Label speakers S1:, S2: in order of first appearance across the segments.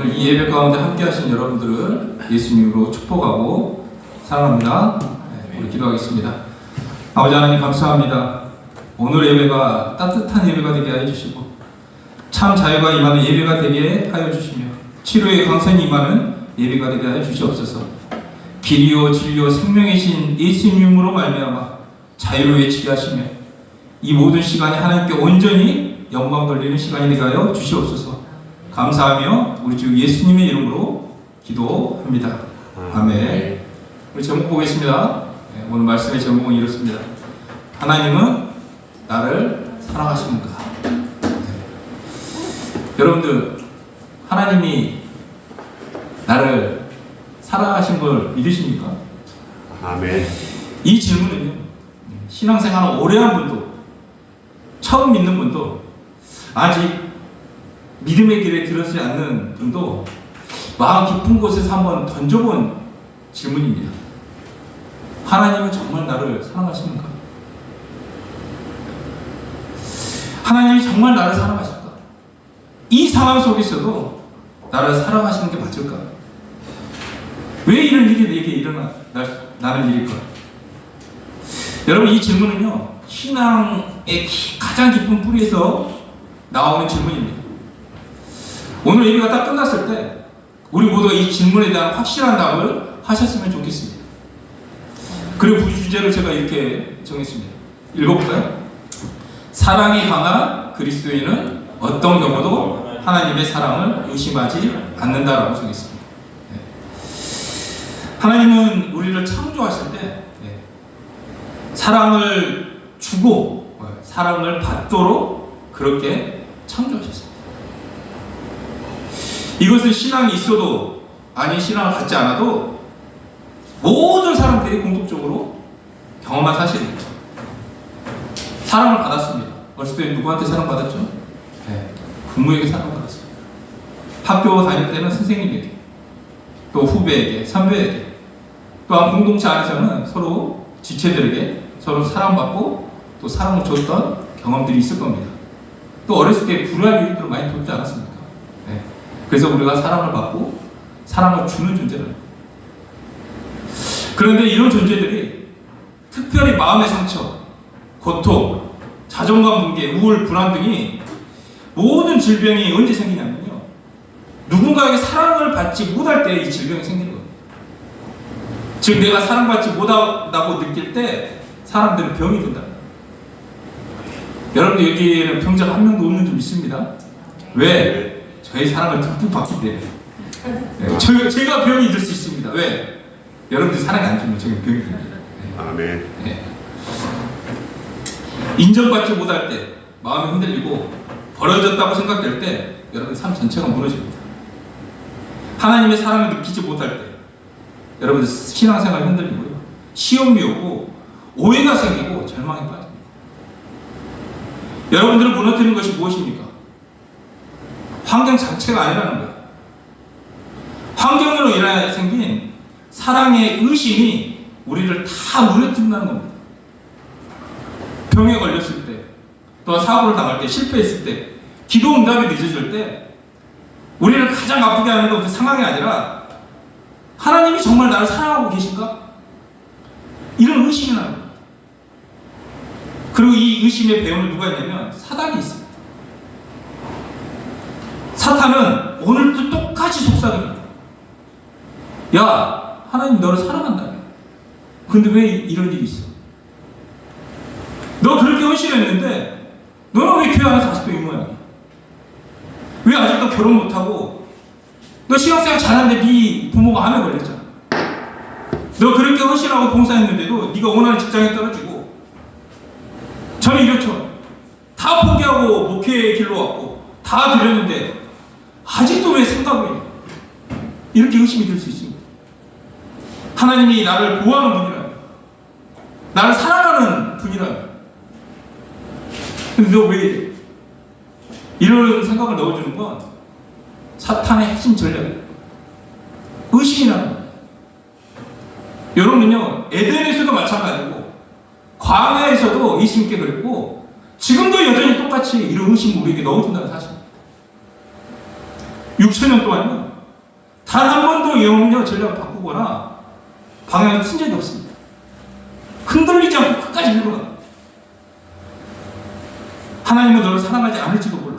S1: 오늘 이 예배 가운데 함께 하신 여러분들을 예수님으로 축복하고 사랑합니다. 우리 기도하겠습니다. 아버지 하나님 감사합니다. 오늘 예배가 따뜻한 예배가 되게 하여 주시고 참 자유가 임하는 예배가 되게 하여 주시며 치료의 강선이 임하는 예배가 되게 하여 주시옵소서. 길이요 진리요 생명이신 예수님으로 말미암아 자유로 외치게 하시며 이 모든 시간이 하나님께 온전히 영광 돌리는 시간이 되게 하여 주시옵소서. 감사하며 우리 주 예수님의 이름으로 기도합니다. 아멘. 우리 제목 보겠습니다. 오늘 말씀의 제목은 이렇습니다. 하나님은 나를 사랑하시는가? 여러분들, 하나님이 나를 사랑하신 걸 믿으십니까?
S2: 아멘.
S1: 이 질문은요, 신앙생활을 오래 한 분도, 처음 믿는 분도, 아직 믿음의 길에 들어서지 않는 분도 마음 깊은 곳에서 한번 던져본 질문입니다. 하나님은 정말 나를 사랑하십니까? 하나님이 정말 나를 사랑하실까? 이 상황 속에서도 나를 사랑하시는 게 맞을까? 왜 이런 일이 내게 나는 일일까? 여러분, 이 질문은요, 신앙의 가장 깊은 뿌리에서 나오는 질문입니다. 오늘 예배가 딱 끝났을 때 우리 모두가 이 질문에 대한 확실한 답을 하셨으면 좋겠습니다. 그리고 부주제를 제가 이렇게 정했습니다. 읽어볼까요? 사랑이 강한 그리스도인은 어떤 경우도 하나님의 사랑을 의심하지 않는다라고 정했습니다. 하나님은 우리를 창조하실 때 사랑을 주고 사랑을 받도록 그렇게 창조하셨습니다. 이것은 신앙이 있어도 아니 신앙을 갖지 않아도 모든 사람들이 공통적으로 경험한 사실입니다. 사랑을 받았습니다. 어렸을 때 누구한테 사랑받았죠? 부모에게 사랑받았습니다. 학교 다닐 때는 선생님에게, 또 후배에게, 선배에게, 또한 공동체 안에서는 서로 지체들에게 서로 사랑받고 또 사랑을 줬던 경험들이 있을 겁니다. 또 어렸을 때 불우한 일들을 많이 돕지 않았습니까? 그래서 우리가 사랑을 받고 사랑을 주는 존재를. 그런데 이런 존재들이 특별히 마음의 상처, 고통, 자존감 붕괴, 우울, 불안 등이 모든 질병이 언제 생기냐면요, 누군가에게 사랑을 받지 못할 때 이 질병이 생기는 거예요. 즉 내가 사랑받지 못한다고 느낄 때 사람들은 병이 된다. 여러분들 여기에는 병자가 한 명도 없는 줄 믿습니다. 왜? 저의 사랑을 듬뿍 받기 때문에. 제가 병이 될 수 있습니다. 왜? 여러분들 사랑이 안 주면 제가 병이 됩니다.
S2: 아멘.
S1: 인정받지 못할 때, 마음이 흔들리고 버려졌다고 생각될 때 여러분 삶 전체가 무너집니다. 하나님의 사랑을 느끼지 못할 때 여러분들 신앙생활이 흔들리고요, 시험이 오고 오해가 생기고 절망에 빠집니다. 여러분들을 무너뜨리는 것이 무엇입니까? 환경 자체가 아니라는 거예요. 환경으로 인해 생긴 사랑의 의심이 우리를 다 무너뜨린다는 겁니다. 병에 걸렸을 때, 또 사고를 당할 때, 실패했을 때, 기도 응답이 늦어질 때 우리를 가장 아프게 하는 건 그 상황이 아니라 하나님이 정말 나를 사랑하고 계신가? 이런 의심이 나는 거예요. 그리고 이 의심의 배후에 누가 있냐면 사단이 있습니다. 사탄은 오늘도 똑같이 속삭입니다. 야, 하나님 너를 사랑한다며. 근데 왜 이런 일이 있어? 너 그렇게 헌신했는데 너는 왜 교회 안에서 아직도 이 모양이야? 왜 아직도 결혼 못하고? 너 신앙생활 잘하는데 네 부모가 암에 걸렸잖아. 너 그렇게 헌신하고 봉사했는데도 네가 원하는 직장에 떨어지고, 저는 이렇죠. 다 포기하고 목회의 길로 왔고 다 드렸는데 아직도 왜 생각을 해? 이렇게 의심이 들 수 있습니다. 하나님이 나를 보호하는 분이라면, 나를 사랑하는 분이라면, 근데 너 왜 이래? 이런 생각을 넣어주는 건 사탄의 핵심 전략이에요. 의심이라는 거예요. 여러분은요, 에덴에서도 마찬가지고 광야에서도 예수님께 그랬고 지금도 여전히 똑같이 이런 의심을 우리에게 넣어준다는 사실입니다. 6,000년 동안요, 단 한 번도 영역 전략을 바꾸거나 방향을 튼 적이 없습니다. 흔들리지 않고 끝까지 밀고 가. 하나님은 너를 사랑하지 않을지도 몰라.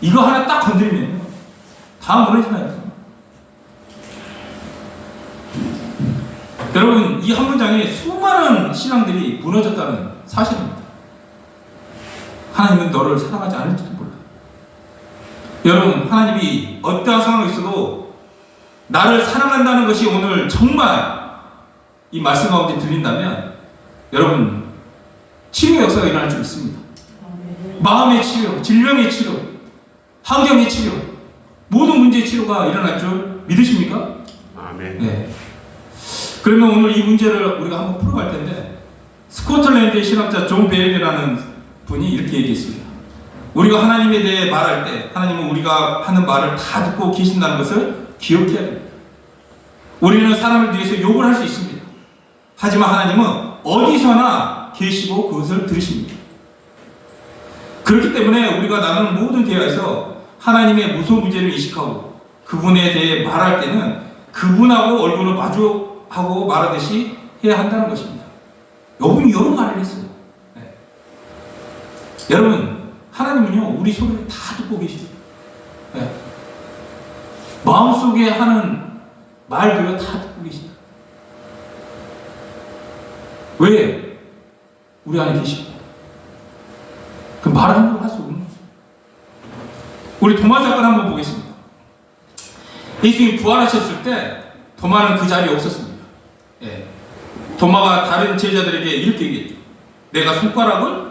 S1: 이거 하나 딱 건드리면 다 무너지나요. 여러분, 이 한 문장에 수많은 신앙들이 무너졌다는 사실입니다. 하나님은 너를 사랑하지 않을지도 몰라. 여러분, 하나님이 어떠한 상황이 있어도 나를 사랑한다는 것이 오늘 정말 이 말씀 가운데 들린다면 여러분, 치유의 역사가 일어날 줄 있습니다. 마음의 치료, 질병의 치료, 환경의 치료, 모든 문제의 치료가 일어날 줄 믿으십니까?
S2: 아멘.
S1: 네. 그러면 오늘 이 문제를 우리가 한번 풀어갈 텐데, 스코틀랜드의 신학자 존 베일이라는 분이 이렇게 얘기했습니다. 우리가 하나님에 대해 말할 때 하나님은 우리가 하는 말을 다 듣고 계신다는 것을 기억해야 됩니다. 우리는 사람을 위해서 욕을 할 수 있습니다. 하지만 하나님은 어디서나 계시고 그것을 들으십니다. 그렇기 때문에 우리가 나누는 모든 대화에서 하나님의 무서운 문제를 인식하고 그분에 대해 말할 때는 그분하고 얼굴을 마주하고 말하듯이 해야 한다는 것입니다. 여러분이 이런 말을 했어요. 네. 여러분, 하나님은요, 우리 소리를 다 듣고 계십니다. 네. 마음속에 하는 말도요, 다 듣고 계십니다. 왜? 우리 안에 계십니다. 그 말을 함부로 할 수 없는 거죠. 우리 도마 사건 한번 보겠습니다. 예수님이 부활하셨을 때 도마는 그 자리에 없었습니다. 예. 도마가 다른 제자들에게 이렇게 얘기했죠. 내가 손가락을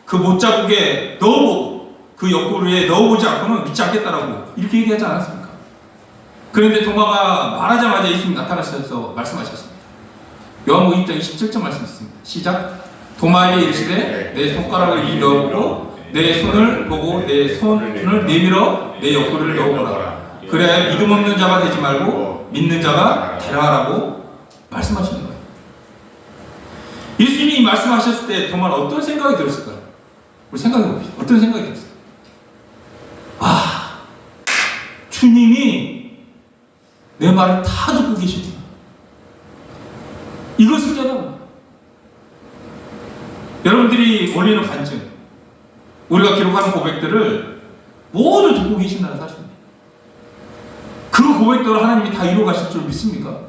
S1: 그 못자국에 넣어보고 그 옆구리에 넣어보지 않고는 믿지 않겠다라고 이렇게 얘기하지 않았습니까? 그런데 도마가 말하자마자 예수님이 나타나셔서 말씀하셨습니다. 요한복음 1장 27절 말씀했습니다. 시작. 도마에게 이르시되 내 손가락을 이 넣어보고 내 손을 보고 내 손을 내밀어 내 옆구리를 넣어보라. 그래야 믿음 없는 자가 되지 말고 믿는 자가 되라 하라고 말씀하시는 거예요. 예수님이 말씀하셨을 때 도마는 어떤 생각이 들었을까요? 우리 생각해 봅시다. 어떤 생각이 들었을까요? 아, 주님이 내 말을 다 듣고 계시구나. 이것을 깨달아. 여러분들이 올리는 간증, 우리가 기록하는 고백들을 모두 듣고 계신다는 사실입니다. 그 고백들을 하나님이 다 이루어 가실 줄 믿습니까?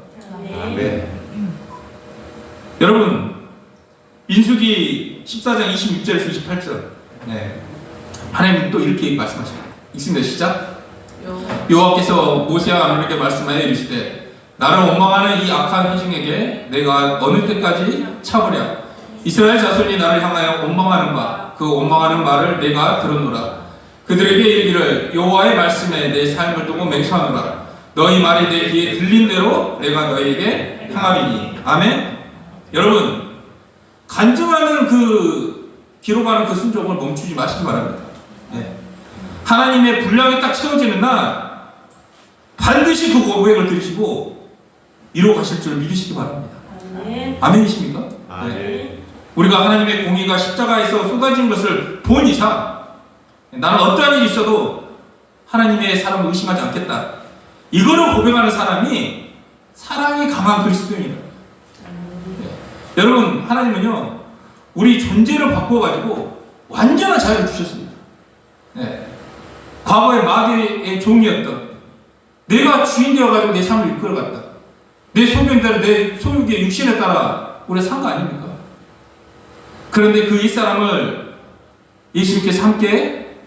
S2: 아멘.
S1: 여러분, 민수기 14장 26절에서 28절, 네. 하나님 또 이렇게 말씀하십니다. 읽습니다. 시작. 여호와께서 모세와 아론에게 말씀하여 이르시되 나를 원망하는 이 악한 회중에게 내가 어느 때까지 참으랴. 이스라엘 자손이 나를 향하여 원망하는 바, 그 원망하는 말을 내가 들었노라. 그들에게 이르기를 여호와의 말씀에 내 삶을 두고 맹세하노라. 너희 말이 내 귀에 들린 대로 내가 너희에게 행하리니. 아멘. 여러분, 간증하는 기록하는 그 순종을 멈추지 마시기 바랍니다. 네. 하나님의 분량이 딱 채워지는 날 반드시 그 고백을 들으시고 이루어 가실 줄 믿으시기 바랍니다. 아멘이십니까?
S2: 아멘.
S1: 네. 우리가 하나님의 공의가 십자가에서 쏟아진 것을 본 이상 나는 어떠한 일이 있어도 하나님의 사람을 의심하지 않겠다. 이거를 고백하는 사람이 사랑이 강한 그리스도인이다. 네. 여러분, 하나님은요, 우리 존재를 바꿔가지고 완전한 자유를 주셨습니다. 네. 과거에 마귀의 종이었던 내가 주인 되어가지고 내 삶을 이끌어갔다. 내 소명대로 내 소유의 육신에 따라 우리가 산 거 아닙니까? 그런데 그 옛사람을 예수님께서 함께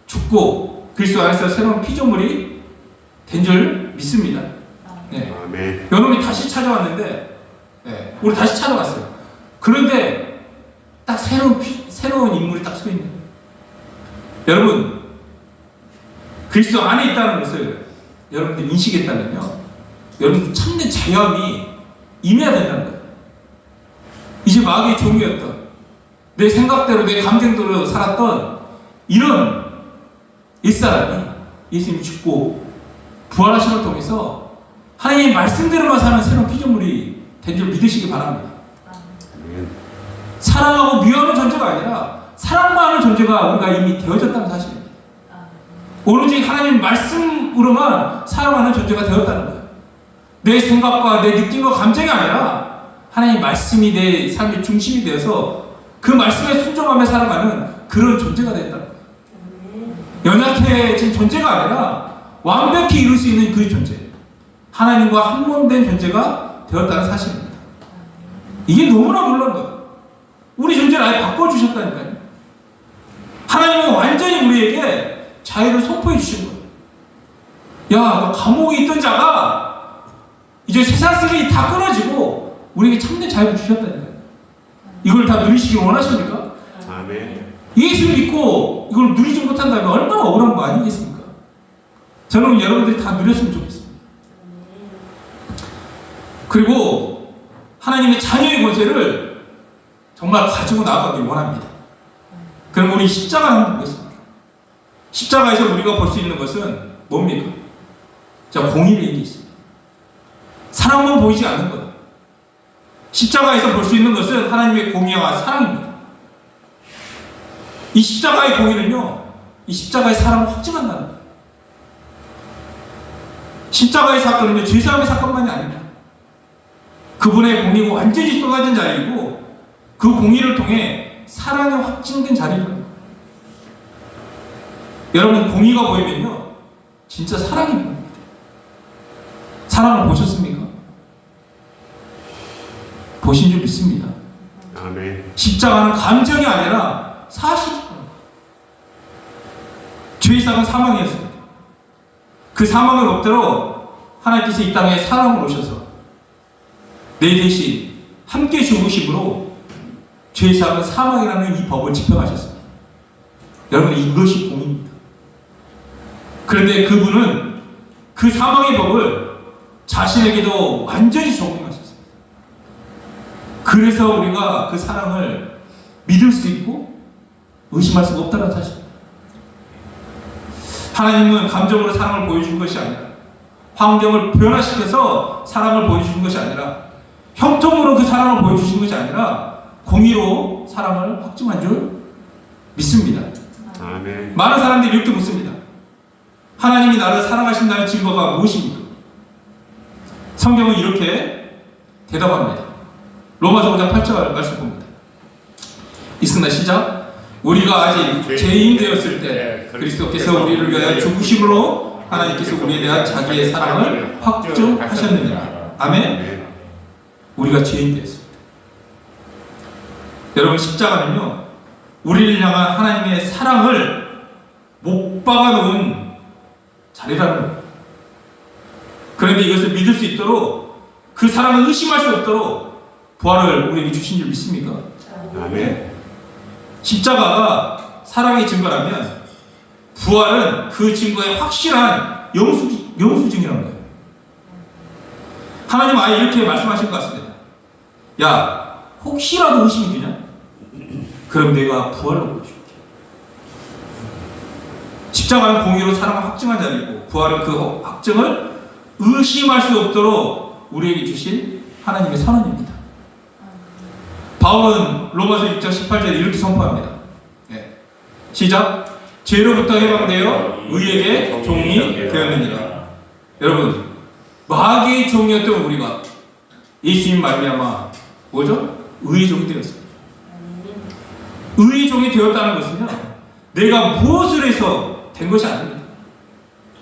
S1: 죽고 그리스도 안에서 새로운 피조물이 된 줄 믿습니다. 네.
S2: 아멘.
S1: 여러분이 다시 찾아왔는데, 네. 우리 다시 찾아왔어요. 그런데 딱 새로운 인물이 딱 서 있는 거예요. 여러분, 그리스도 안에 있다는 것을 여러분들 인식했다면요, 여러분 참된 자유함이 임해야 된다는 거예요. 이제 마귀의 종이었던 내 생각대로 내 감정대로 살았던 이런 옛사람이 예수님이 죽고 부활하심을 통해서 하나님의 말씀대로만 사는 새로운 피조물이 된 줄 믿으시기 바랍니다.
S2: 아멘.
S1: 사랑하고 미워하는 존재가 아니라 사랑만 하는 존재가 우리가 이미 되어졌다는 사실입니다. 오로지 하나님 말씀 말씀으로만 사용하는 존재가 되었다는 거예요. 내 생각과 내 느낌과 감정이 아니라 하나님 말씀이 내 삶의 중심이 되어서 그 말씀에 순종하며 살아가는 그런 존재가 되었다는 거예요. 연약해진 존재가 아니라 완벽히 이룰 수 있는 그 존재, 하나님과 한몸된 존재가 되었다는 사실입니다. 이게 너무나 놀라운 거예요. 우리 존재를 아예 바꿔주셨다니까요. 하나님은 완전히 우리에게 자유를 선포해 주신 거예요. 야, 너 감옥에 있던 자가 이제 세상 쓰레기 다 끊어지고 우리에게 참된 자유를 주셨다니까요. 이걸 다 누리시길 원하십니까?
S2: 아멘.
S1: 예수를 믿고 이걸 누리지 못한다면 얼마나 억울한 거 아니겠습니까? 저는 여러분들이 다 누렸으면 좋겠습니다. 그리고 하나님의 자녀의 권세를 정말 가지고 나아가길 원합니다. 그럼 우리 십자가를 한번 보겠습니다. 십자가에서 우리가 볼 수 있는 것은 뭡니까? 자, 공의라는 게 있습니다. 사랑만 보이지 않는 것. 십자가에서 볼 수 있는 것은 하나님의 공의와 사랑입니다. 이 십자가의 공의는요, 이 십자가의 사랑을 확증한다는 거예요. 십자가의 사건은요, 죄사함의 사건만이 아닙니다. 그분의 공의가 완전히 쏟아진 자리이고, 그 공의를 통해 사랑이 확증된 자리입니다. 여러분, 공의가 보이면요, 진짜 사랑이 보입니다. 사랑을 보셨습니까? 보신 줄 믿습니다.
S2: 아멘.
S1: 십자가는 감정이 아니라 사실입니다. 죄의상은 사망이었습니다. 그 사망을 없도록 하나님께서 이 땅에 사람을 오셔서 내 대신 함께 죽으심으로 죄의상은 사망이라는 이 법을 집행하셨습니다. 여러분, 이것이 공의입니다. 그런데 그분은 그 사망의 법을 자신에게도 완전히 적용하셨습니다. 그래서 우리가 그 사랑을 믿을 수 있고 의심할 수가 없다는 사실입니다. 하나님은 감정으로 사랑을 보여준 것이 아니라, 환경을 변화시켜서 사랑을 보여주신 것이 아니라, 형통으로 그 사랑을 보여주신 것이 아니라 공의로 사랑을 확증한 줄 믿습니다.
S2: 아멘.
S1: 많은 사람들이 이렇게 묻습니다. 하나님이 나를 사랑하신다는 증거가 무엇입니까? 성경은 이렇게 대답합니다. 로마서 5장 8절 말씀 봅니다. 있으나 시작. 우리가 아직 죄인 되었을 때 그리스도께서 우리를 위하여 죽으심으로 하나님께서 우리에 대한 자기의 사랑을 확증하셨느니라. 아멘. 우리가 죄인 되었습니다. 여러분, 십자가는요, 우리를 향한 하나님의 사랑을 못 박아놓은 자리라는 거예요. 그런데 이것을 믿을 수 있도록, 그 사랑을 의심할 수 없도록 부활을 우리에게 주신 줄 믿습니까?
S2: 아멘.
S1: 십자가가 사랑의 증거라면 부활은 그 증거의 확실한 영수증이라는 거예요. 하나님 아예 이렇게 말씀하신 것 같습니다. 야, 혹시라도 의심이 드냐? 그럼 내가 부활로 보여줄게. 십자가는 공의로 사랑을 확증한 자리이고, 부활은 그 확증을 의심할 수 없도록 우리에게 주신 하나님의 선언입니다. 바울은 로마서 6장 18절에 이렇게 선포합니다. 네. 시작. 죄로부터 해방되어 의에게 종이 되었느니라. 여러분, 마귀의 종이었던 우리가 예수님 말미암아 뭐죠? 의의 종이 되었습니다. 의의 종이 되었다는 것은요, 내가 무엇을 해서 된 것이 아닙니다.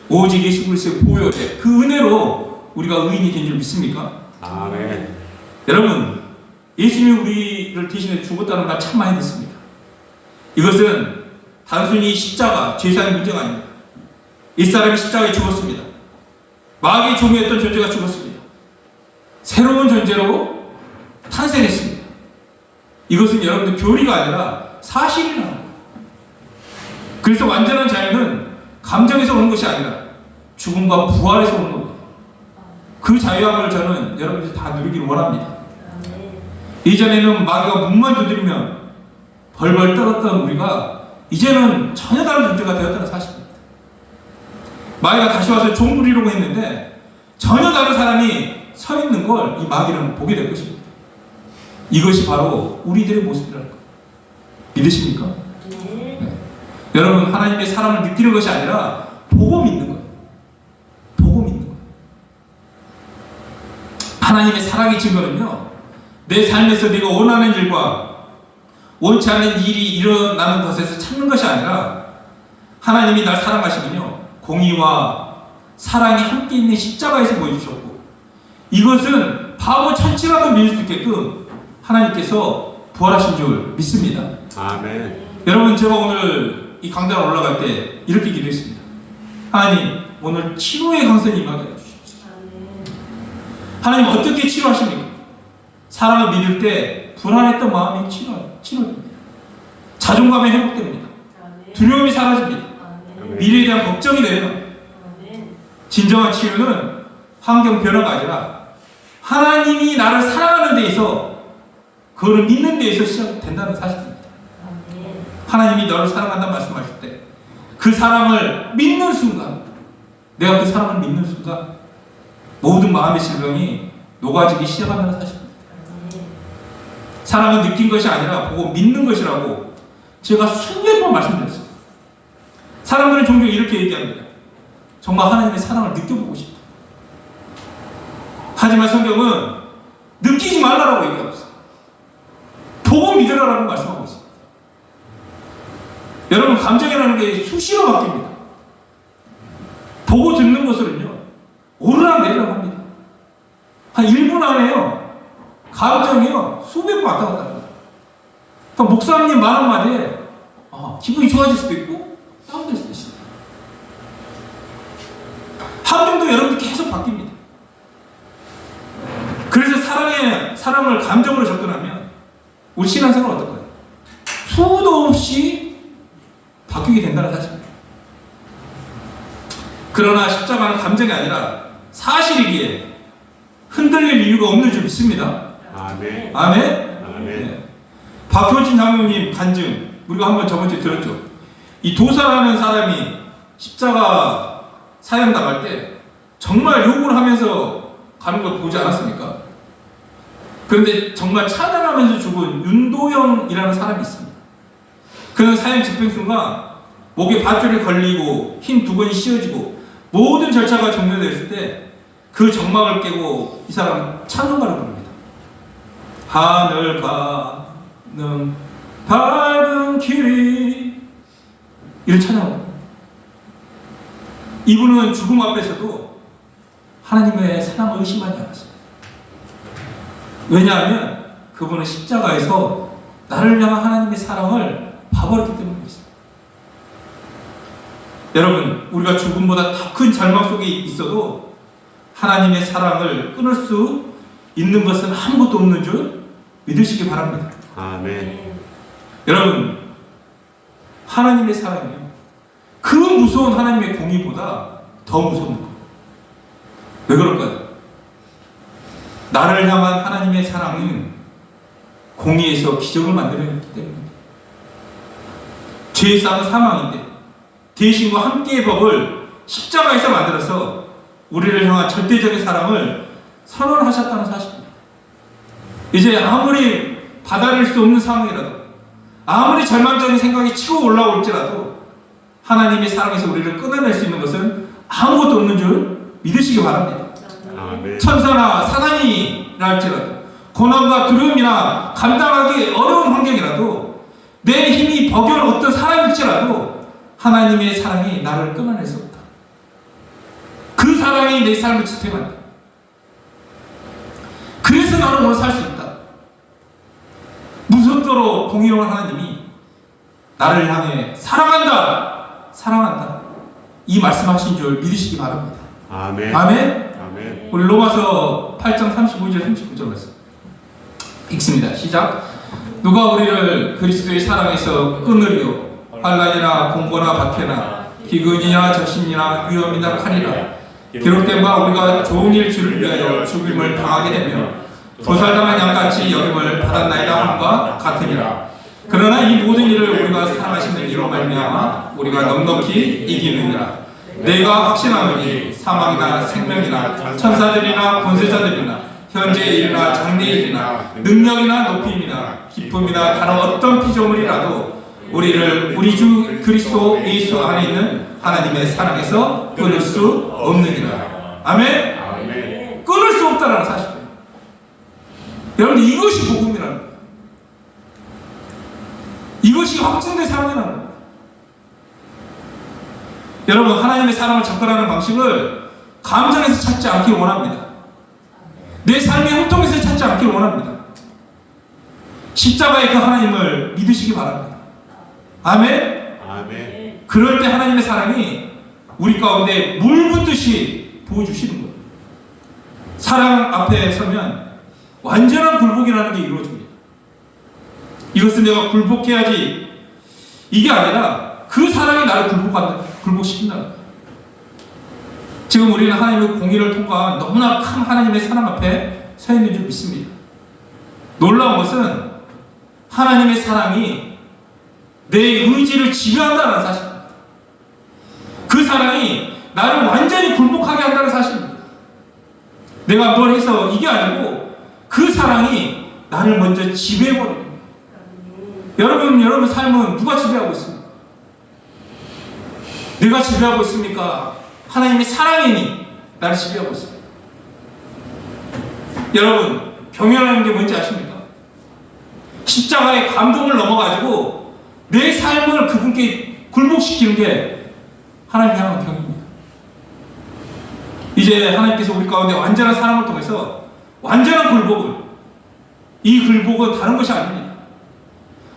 S1: 오직 예수 그리스도의 보혈에 그 은혜로 우리가 의인이 된 줄 믿습니까?
S2: 아멘.
S1: 여러분, 예수님이 우리를 대신해 죽었다는 말 참 많이 듣습니다. 이것은 단순히 십자가, 죄사의 문제가 아닙니다. 이 사람이 십자가에 죽었습니다. 마귀의 종이었던 존재가 죽었습니다. 새로운 존재로 탄생했습니다. 이것은 여러분들 교리가 아니라 사실이라는 거예요. 그래서 완전한 자유는 감정에서 오는 것이 아니라 죽음과 부활에서 오는 겁니다. 그 자유함을 저는 여러분들이 다 누리기를 원합니다. 이전에는 마귀가 문만 두드리면 벌벌 떨었던 우리가 이제는 전혀 다른 존재가 되었다는 사실입니다. 마귀가 다시 와서 종 부리려고 했는데 전혀 다른 사람이 서 있는 걸 이 마귀는 보게 될 것입니다. 이것이 바로 우리들의 모습이라는 것. 믿으십니까? 네. 여러분, 하나님의 사랑을 느끼는 것이 아니라 보고 믿는 거예요. 하나님의 사랑의 증거는요, 내 삶에서 내가 원하는 일과 원치 않는 일이 일어나는 것에서 찾는 것이 아니라 하나님이 날 사랑하시면요, 공의와 사랑이 함께 있는 십자가에서 보여주셨고, 이것은 바보 천치라도 믿을 수 있게끔 하나님께서 부활하신 줄 믿습니다.
S2: 아멘.
S1: 여러분, 제가 오늘 이 강단 올라갈 때 이렇게 기도했습니다. 하나님, 오늘 치료의 강선이 임하게 해주십시오. 하나님, 어떻게 치료하십니까? 사랑을 믿을 때 불안했던 마음이 치료됩니다. 자존감이 회복됩니다. 두려움이 사라집니다. 미래에 대한 걱정이 내려갑니다. 진정한 치유는 환경 변화가 아니라 하나님이 나를 사랑하는 데에서, 그거를 믿는 데에서 시작된다는 사실입니다. 하나님이 너를 사랑한다는 말씀하실 때 그 사랑을 믿는 순간, 내가 그 사랑을 믿는 순간 모든 마음의 질병이 녹아지기 시작한다는 사실입니다. 사랑은 느낀 것이 아니라 보고 믿는 것이라고 제가 수백 번 말씀드렸습니다. 사람들은 종종 이렇게 얘기합니다. 정말 하나님의 사랑을 느껴보고 싶다. 하지만 성경은 느끼지 말라라고 얘기하고 있어요. 보고 믿으라라고 말씀하고 있습니다. 여러분, 감정이라는 게 수시로 바뀝니다. 보고 듣는 것으로는요, 오르락 내리락 합니다. 한 1분 안에요, 감정이요, 수백 번 왔다 갔다 합니다. 그러니까 목사님 말 한마디에 기분이 좋아질 수도 있고 다운될 수도 있어요. 환경도 여러분들 계속 바뀝니다. 그래서 사랑을 감정으로 접근하면 우리 신앙생활은 어떨까요? 수도 없이 바뀌게 된다는 사실입니다. 그러나 십자가는 감정이 아니라 사실이기에 흔들릴 이유가 없는 줄 믿습니다.
S2: 아멘.
S1: 아멘.
S2: 아멘.
S1: 네. 박효진 장로님 간증, 우리가 한번 저번주에 들었죠. 이 도사라는 사람이 십자가 사형 당할 때 정말 욕을 하면서 가는 걸 보지 않았습니까? 그런데 정말 찬양하면서 죽은 윤도영이라는 사람이 있습니다. 그는 사형 집행 순간 목에 밧줄이 걸리고 흰 두건이 씌워지고 모든 절차가 종료됐을 때 그 정막을 깨고 이 사람은 찬송가를 부릅니다. 하늘 가는 밝은 길이, 이런 찬양을. 이분은 죽음 앞에서도 하나님의 사랑을 의심하지 않았습니다. 왜냐하면 그분은 십자가에서 나를 향한 하나님의 사랑을 봐버렸기 때문입니다. 여러분, 우리가 죽음보다 더 큰 절망 속에 있어도 하나님의 사랑을 끊을 수 있는 것은 아무것도 없는 줄 믿으시기 바랍니다.
S2: 아멘.
S1: 여러분, 하나님의 사랑이요, 그 무서운 하나님의 공의보다 더 무서운 것. 왜 그럴까요? 나를 향한 하나님의 사랑은 공의에서 기적을 만들어냈기 때문입니다. 죄의 싹은 사망인데 대신과 함께의 법을 십자가에서 만들어서 우리를 향한 절대적인 사랑을 선언하셨다는 사실입니다. 이제 아무리 받아들일 수 없는 상황이라도, 아무리 절망적인 생각이 치고 올라올지라도 하나님의 사랑에서 우리를 끊어낼 수 있는 것은 아무것도 없는 줄 믿으시기 바랍니다.
S2: 아멘.
S1: 천사나 사단이라 할지라도, 고난과 두려움이나 감당하기 어려운 환경이라도, 내 힘이 버겨운 어떤 사람일지라도 하나님의 사랑이 나를 끊어낼 수 없다. 그 사랑이 내 삶을 지탱한다. 그래서 나는 오늘 살 수 있다. 무섭도록 공의로운 하나님이 나를 향해 사랑한다, 사랑한다, 이 말씀하신 줄 믿으시기 바랍니다.
S2: 아멘.
S1: 아멘.
S2: 아멘.
S1: 우리 로마서 8장 35절 39절 말씀 읽습니다. 시작. 누가 우리를 그리스도의 사랑에서 끊으리요? 환난이나 공고나 박해나 기근이나 적신이나 위험이나 칼이라. 기록된 바 우리가 좋은 일 주를 위하여 죽임을 당하게 되며 도살당한 양같이 여김을 받았나이다 함과 같으니라. 그러나 이 모든 일을 우리가 사랑하시는 이로 말미암아 우리가 넉넉히 이기느니라. 내가 확신하노니 사망이나 생명이나 천사들이나 권세자들이나 현재의 일이나 장래의 일이나 능력이나 높임이나 기쁨이나 다른 어떤 피조물이라도 우리를 우리 주 그리스도 예수 안에 있는 하나님의 사랑에서 끊을 수 없느니라. 아멘.
S2: 아멘.
S1: 끊을 수 없다라는 사실이에요. 여러분들 이것이 복음이라는 거예요. 이것이 확증된 삶이라는 거예요. 여러분, 하나님의 사랑을 접근하는 방식을 감정에서 찾지 않기를 원합니다. 내 삶의 형통에서 찾지 않기를 원합니다. 십자가의 그 하나님을 믿으시기 바랍니다. 아멘?
S2: 아멘.
S1: 그럴 때 하나님의 사랑이 우리 가운데 물 붓듯이 부어주시는 거예요. 사랑 앞에 서면 완전한 굴복이라는 게 이루어집니다. 이것은 내가 굴복해야지 이게 아니라 그 사랑이 나를 굴복시킨다는 거예요. 지금 우리는 하나님의 공의를 통과한 너무나 큰 하나님의 사랑 앞에 서 있는 줄 믿습니다. 놀라운 것은 하나님의 사랑이 내 의지를 지배한다는 사실입니다. 그 사랑이 나를 완전히 굴복하게 한다는 사실입니다. 내가 뭘 해서 이게 아니고 그 사랑이 나를 먼저 지배해버립니다. 여러분 삶은 누가 지배하고 있습니까? 내가 지배하고 있습니까? 하나님의 사랑이니 나를 지배하고 있습니다. 여러분, 경외라는 게 뭔지 아십니까? 십자가의 감동을 넘어가지고 내 삶을 그분께 굴복시키는 게 하나님 향한 경외입니다. 이제 하나님께서 우리 가운데 완전한 사랑을 통해서 완전한 굴복을, 이 굴복은 다른 것이 아닙니다.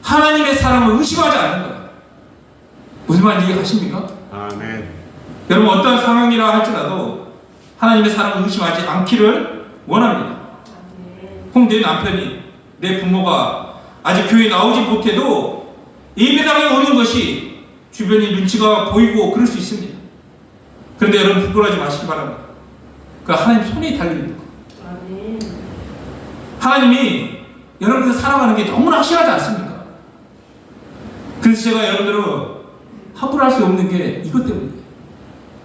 S1: 하나님의 사랑을 의심하지 않는 거예요. 무슨 말인지 이해하십니까?
S2: 아멘.
S1: 여러분, 어떠한 상황이라 할지라도 하나님의 사랑을 의심하지 않기를 원합니다. 혹 내 남편이, 내 부모가 아직 교회에 나오지 못해도 예배당에 오는 것이 주변이 눈치가 보이고 그럴 수 있습니다. 그런데 여러분, 부끄러워하지 마시기 바랍니다. 그 하나님 손에 달린 거. 하나님이 여러분들 사랑하는 게 너무나 확실하지 않습니까? 그래서 제가 여러분들을 함부로 할 수 없는 게 이것 때문이에요.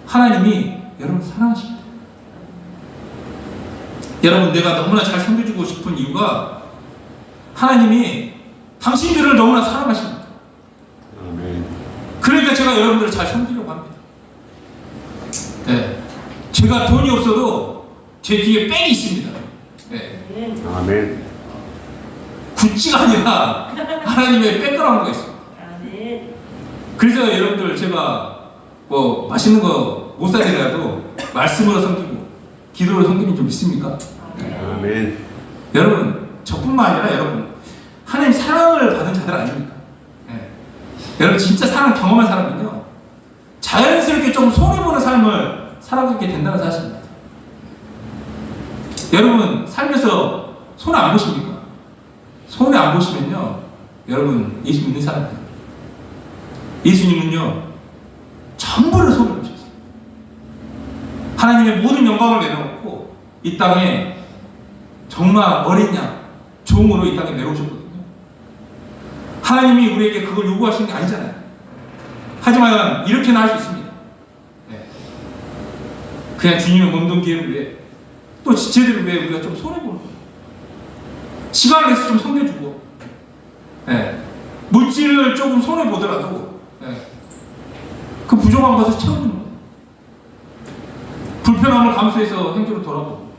S1: 하나님이 여러분 사랑하십니다. 여러분, 내가 너무나 잘 섬겨주고 싶은 이유가 하나님이 당신들을 너무나 사랑하십니다.
S2: 아멘.
S1: 그러니까 제가 여러분들을 잘 섬기려고 합니다. 네. 제가 돈이 없어도 제 뒤에 백이 있습니다. 네.
S2: 아멘.
S1: 구찌가 아니라 하나님의 백그라운드가 있습니다. 그래서 여러분들 제가 뭐 맛있는 거 못 사더라도 말씀으로 섬기고 기도로 섬기는 줄 믿습니까?
S2: 아멘.
S1: 여러분, 저뿐만 아니라 여러분 하나님 사랑을 받은 자들 아닙니까? 네. 여러분 진짜 사랑 경험한 사람은요 자연스럽게 좀 손해보는 삶을 살아가게 된다는 사실입니다. 여러분 살면서 손해 안 보십니까? 손해 안 보시면요 여러분 예수 믿는 사람입니다. 예수님은요 전부를 손해 보셨어요. 하나님의 모든 영광을 내려놓고 이 땅에 정말 어린 양 종으로 이 땅에 내려오셨거든요. 하나님이 우리에게 그걸 요구하시는 게 아니잖아요. 하지만 이렇게는 할 수 있습니다. 네. 그냥 주님의 몸동기를 위해 또 지체들을 위해 우리가 좀 손해보는 거예요. 시간을 내서 좀 섬겨주고 네. 물질을 조금 손해보더라도 네. 그 부족한 것을 채워주는 거예요. 불편함을 감수해서 행주로 돌아보고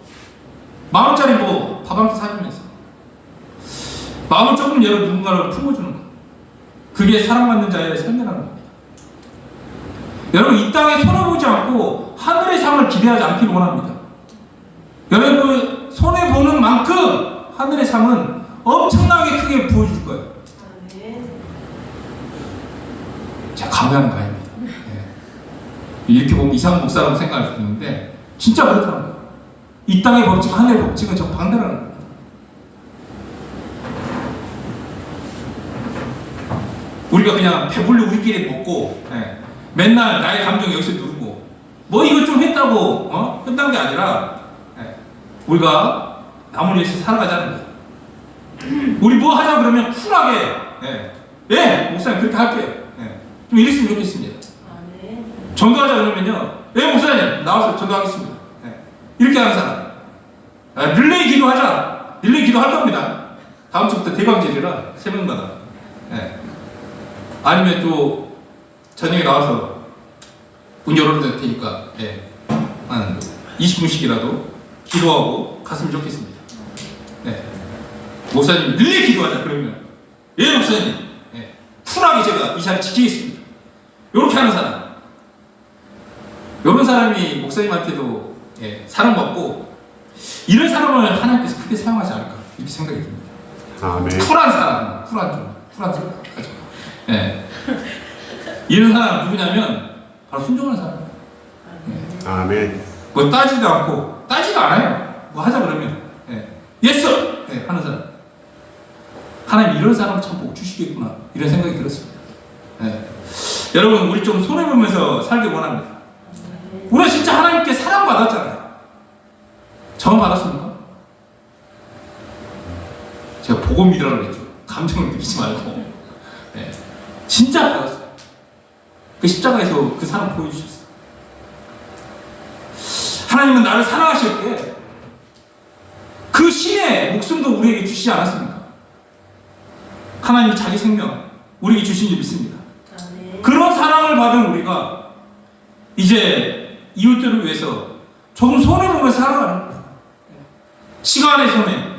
S1: 10,000원짜리 뭐 밥 한 끼 사주면서 마음을 조금 열어 누군가를 품어주는 것. 그게 사랑받는 자의 삶이라는 겁니다. 여러분 이 땅에 손해보지 않고 하늘의 상을 기대하지 않기를 원합니다. 여러분 손해보는 만큼 하늘의 상은 엄청나게 크게 부어줄 거예요. 제가 강요하는 바입니다. 네. 이렇게 보면 이상한 목사라고 생각할 수 있는데 진짜 그렇다는 거예요. 이 땅의 법칙, 하늘의 법칙은 저 반대라는 겁니다. 우리가 그냥 배불리 우리끼리 먹고 네. 맨날 나의 감정 여기서 누르고 뭐 이거 좀 했다고 끝난 게 아니라 네. 우리가 남을 위해서 살아가자는 거예요. 우리 뭐 하자 그러면 쿨하게 예, 목사님 그렇게 할게요. 좀 이랬으면 좋겠습니다. 전도하자 그러면요 예, 목사님 나와서 전도하겠습니다. 이렇게 하는 사람. 릴레이 기도하자. 릴레이 기도할 겁니다. 다음 주부터 대광절이라 3명마다. 아니면 또 저녁에 나와서 문 열어둘 테니까 한 20분씩이라도 기도하고 갔으면 좋겠습니다. 목사님 늘리 기도하자 그러면 예 목사님 예, 쿨하게 제가 이 자리 지키겠습니다. 이렇게 하는 사람, 이런 사람이 목사님한테도 예, 사랑받고 이런 사람을 하나님께서 크게 사용하지 않을까 이렇게 생각이 듭니다.
S2: 아멘.
S1: 쿨한 사람, 쿨한 사람 하죠. 예. 이런 사람 누구냐면 바로 순종하는 사람. 예.
S2: 아멘.
S1: 뭐 따지도 않아요. 뭐 하자 그러면 예스 하는 사람. 하나님 이런 사람 참 복 주시겠구나 이런 생각이 들었습니다. 예. 여러분 우리 좀 손해 보면서 살기 원합니다. 우리가 진짜 하나님께 사랑 받았잖아요. 저 받았습니까? 제가 복음이라고 그랬죠. 감정을 느끼지 말고. 예. 진짜 받았어요. 그 십자가에서 그 사랑 보여주셨어요. 하나님은 나를 사랑하실 때 그 신의 목숨도 우리에게 주시지 않았습니까? 하나님이 자기 생명 우리에게 주신 줄 믿습니다. 그런 사랑을 받은 우리가 이제 이웃들을 위해서 조금 손해보면 살아가는 거예요. 시간의 손해,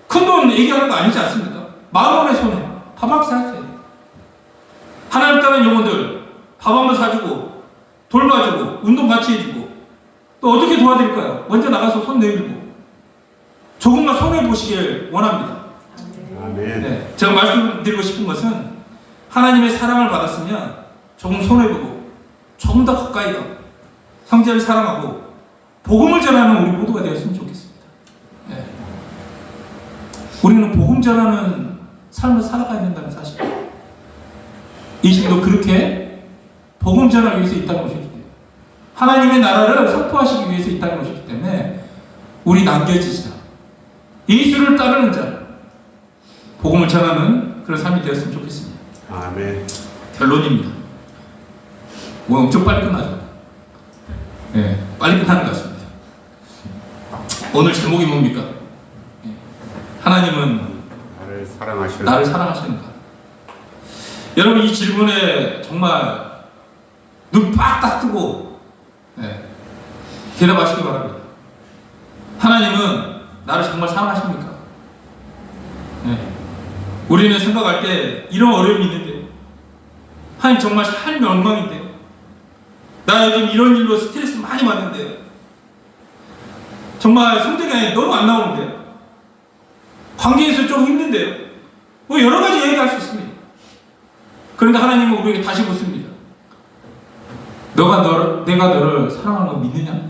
S1: 큰돈 얘기하는 거 아니지 않습니까? 만원의 손해, 밥 한 끼 사세요. 하나님 따른 영혼들 밥 한 번 사주고 돌봐주고 운동 같이 해주고 또 어떻게 도와드릴까요? 먼저 나가서 손 내밀고 조금만 손해보시길 원합니다.
S2: 아멘.
S1: 네, 제가 말씀드리고 싶은 것은 하나님의 사랑을 받았으면 조금 손해보고 조금 더 가까이 가고 형제를 사랑하고 복음을 전하는 우리 모두가 되었으면 좋겠습니다. 네. 우리는 복음 전하는 삶을 살아가야 된다는 사실. 이 시도 그렇게 복음 전하기 위해서 이 땅에 오셨기 때문에 하나님의 나라를 선포하시기 위해서 이 땅에 오셨기 때문에 우리 남겨지자 예수를 따르는 자 복음을 전하는 그런 삶이 되었으면 좋겠습니다.
S2: 아멘.
S1: 결론입니다. 뭐 엄청 빨리 끝나죠. 네, 빨리 끝나는 것 같습니다. 오늘 제목이 뭡니까? 하나님은 나를 사랑하시는가? 여러분 이 질문에 정말 눈 빡딱 뜨고 대답하시기 바랍니다. 하나님은 나를 정말 사랑하십니까? 우리는 생각할 때 이런 어려움이 있는데 하나님 정말 삶이 엉망인데요. 나 요즘 이런 일로 스트레스 많이 받는데요. 정말 성적이 너무 안 나오는데요. 관계에서 좀 힘든데요. 뭐 여러 가지 얘기할 수 있습니다. 그런데 하나님은 우리에게 다시 묻습니다. 내가 너를 사랑하는 거 믿느냐?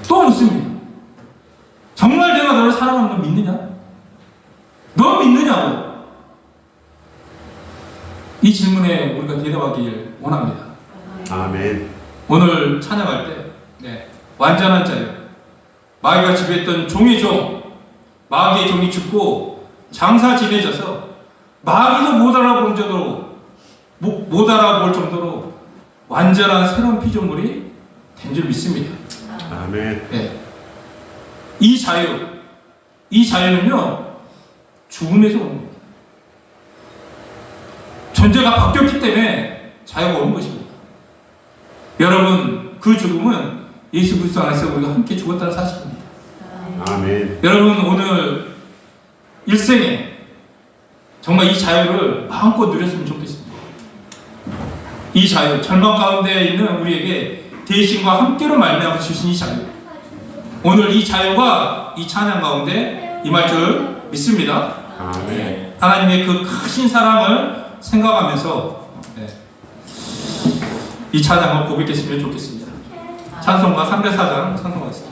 S1: 또 묻습니다. 정말 내가 너를 사랑하는 거 믿느냐? 너 믿느냐고? 이 질문에 우리가 대답하길 원합니다.
S2: 아멘.
S1: 오늘 찬양할 때 완전한 자유, 마귀가 지배했던 종의 종, 마귀의 종이 죽고 장사 지내져서 마귀도 못 알아볼 정도로 완전한 새로운 피조물이 된 줄 믿습니다.
S2: 아멘.
S1: 이 자유는요 죽음에서 오는 겁니다. 존재가 바뀌었기 때문에 자유가 오는 것입니다. 여러분 그 죽음은 예수 그리스도 안에서 우리가 함께 죽었다는 사실입니다.
S2: 아멘.
S1: 여러분 오늘 일생에 정말 이 자유를 마음껏 누렸으면 좋겠습니다. 이 자유, 절망 가운데 있는 우리에게 대신과 함께로 말미암아 주신 이 자유, 오늘 이 자유가 이 찬양 가운데 임할 줄 믿습니다.
S2: 아멘.
S1: 하나님의 그 크신 사랑을 생각하면서 이 찬양을 고백했으면 좋겠습니다. 찬송가 304장 찬송하겠습니다.